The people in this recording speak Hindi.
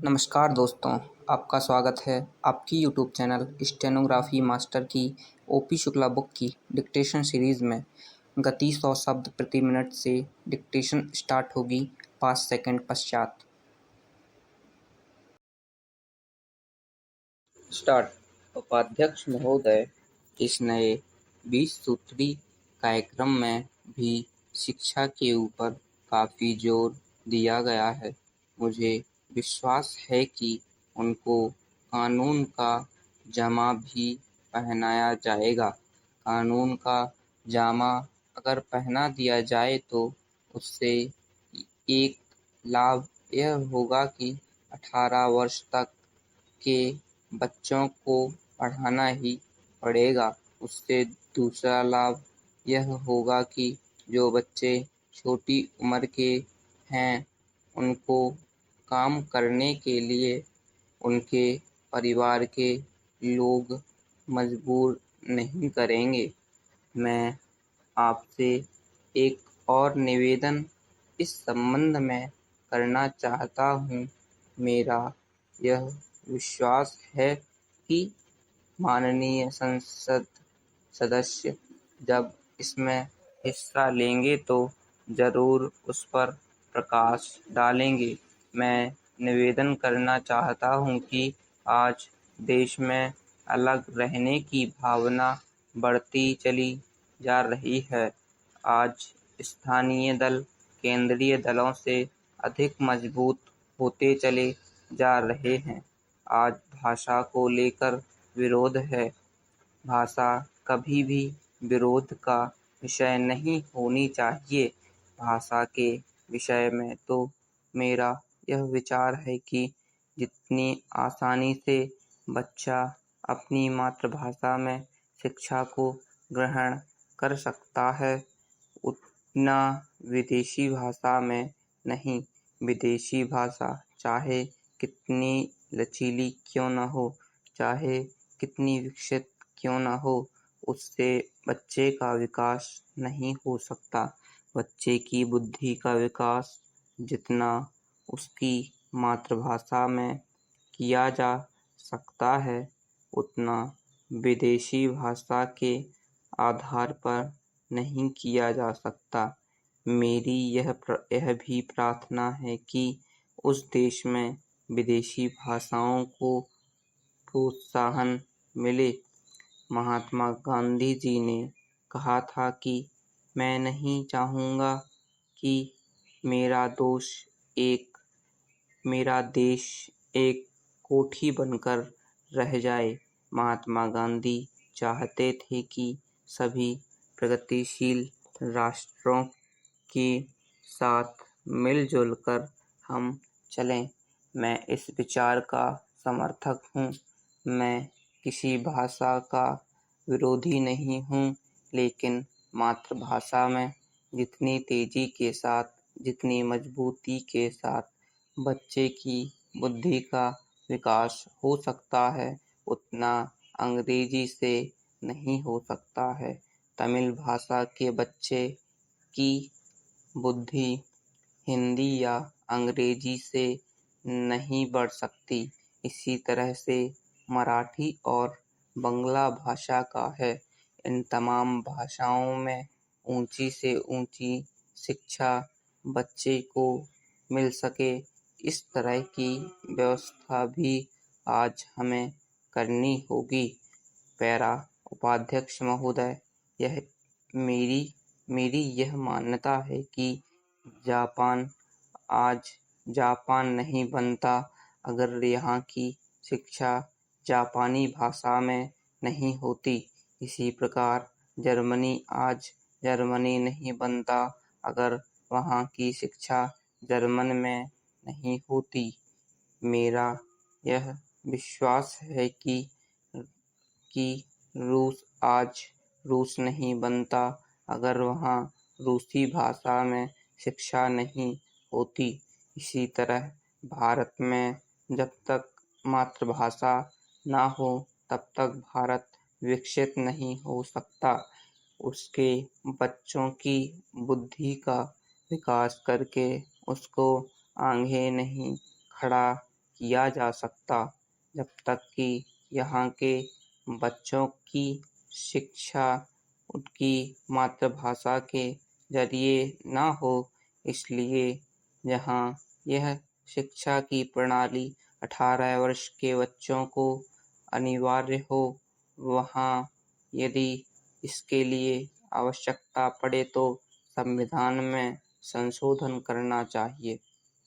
नमस्कार दोस्तों, आपका स्वागत है आपकी यूट्यूब चैनल स्टेनोग्राफी मास्टर की ओपी शुक्ला बुक की डिक्टेशन सीरीज़ में। गति 100 शब्द प्रति मिनट से डिक्टेशन स्टार्ट होगी 5 सेकंड पश्चात। स्टार्ट। उपाध्यक्ष महोदय, इस नए 20 सूत्री कार्यक्रम में भी शिक्षा के ऊपर काफ़ी जोर दिया गया है। मुझे विश्वास है कि उनको कानून का जामा भी पहनाया जाएगा। कानून का जामा अगर पहना दिया जाए तो उससे एक लाभ यह होगा कि 18 वर्ष तक के बच्चों को पढ़ाना ही पड़ेगा। उससे दूसरा लाभ यह होगा कि जो बच्चे छोटी उम्र के हैं उनको काम करने के लिए उनके परिवार के लोग मजबूर नहीं करेंगे। मैं आपसे एक और निवेदन इस संबंध में करना चाहता हूँ। मेरा यह विश्वास है कि माननीय संसद सदस्य जब इसमें हिस्सा लेंगे तो ज़रूर उस पर प्रकाश डालेंगे। मैं निवेदन करना चाहता हूँ कि आज देश में अलग रहने की भावना बढ़ती चली जा रही है। आज स्थानीय दल केंद्रीय दलों से अधिक मजबूत होते चले जा रहे हैं। आज भाषा को लेकर विरोध है। भाषा कभी भी विरोध का विषय नहीं होनी चाहिए। भाषा के विषय में तो मेरा यह विचार है कि जितनी आसानी से बच्चा अपनी मातृभाषा में शिक्षा को ग्रहण कर सकता है, उतना विदेशी भाषा में नहीं। विदेशी भाषा चाहे कितनी लचीली क्यों न हो, चाहे कितनी विकसित क्यों न हो, उससे बच्चे का विकास नहीं हो सकता। बच्चे की बुद्धि का विकास जितना उसकी मातृभाषा में किया जा सकता है, उतना विदेशी भाषा के आधार पर नहीं किया जा सकता। मेरी यह भी प्रार्थना है कि उस देश में विदेशी भाषाओं को प्रोत्साहन मिले। महात्मा गांधी जी ने कहा था कि मैं नहीं चाहूँगा कि मेरा देश एक कोठी बनकर रह जाए। महात्मा गांधी चाहते थे कि सभी प्रगतिशील राष्ट्रों के साथ मिलजुल कर हम चलें। मैं इस विचार का समर्थक हूँ। मैं किसी भाषा का विरोधी नहीं हूँ, लेकिन मातृभाषा में जितनी तेजी के साथ, जितनी मजबूती के साथ बच्चे की बुद्धि का विकास हो सकता है, उतना अंग्रेजी से नहीं हो सकता है। तमिल भाषा के बच्चे की बुद्धि हिंदी या अंग्रेजी से नहीं बढ़ सकती। इसी तरह से मराठी और बंगला भाषा का है। इन तमाम भाषाओं में ऊंची से ऊंची शिक्षा बच्चे को मिल सके, इस तरह की व्यवस्था भी आज हमें करनी होगी। पैरा उपाध्यक्ष महोदय, यह मेरी यह मान्यता है कि जापान आज जापान नहीं बनता अगर यहाँ की शिक्षा जापानी भाषा में नहीं होती। इसी प्रकार जर्मनी आज जर्मनी नहीं बनता अगर वहाँ की शिक्षा जर्मन में नहीं होती। मेरा यह विश्वास है कि रूस आज रूस नहीं बनता अगर वहाँ रूसी भाषा में शिक्षा नहीं होती। इसी तरह भारत में जब तक मातृभाषा ना हो तब तक भारत विकसित नहीं हो सकता। उसके बच्चों की बुद्धि का विकास करके उसको आगे नहीं खड़ा किया जा सकता जब तक कि यहाँ के बच्चों की शिक्षा उनकी मातृभाषा के जरिए ना हो। इसलिए जहाँ यह शिक्षा की प्रणाली 18 वर्ष के बच्चों को अनिवार्य हो, वहाँ यदि इसके लिए आवश्यकता पड़े तो संविधान में संशोधन करना चाहिए।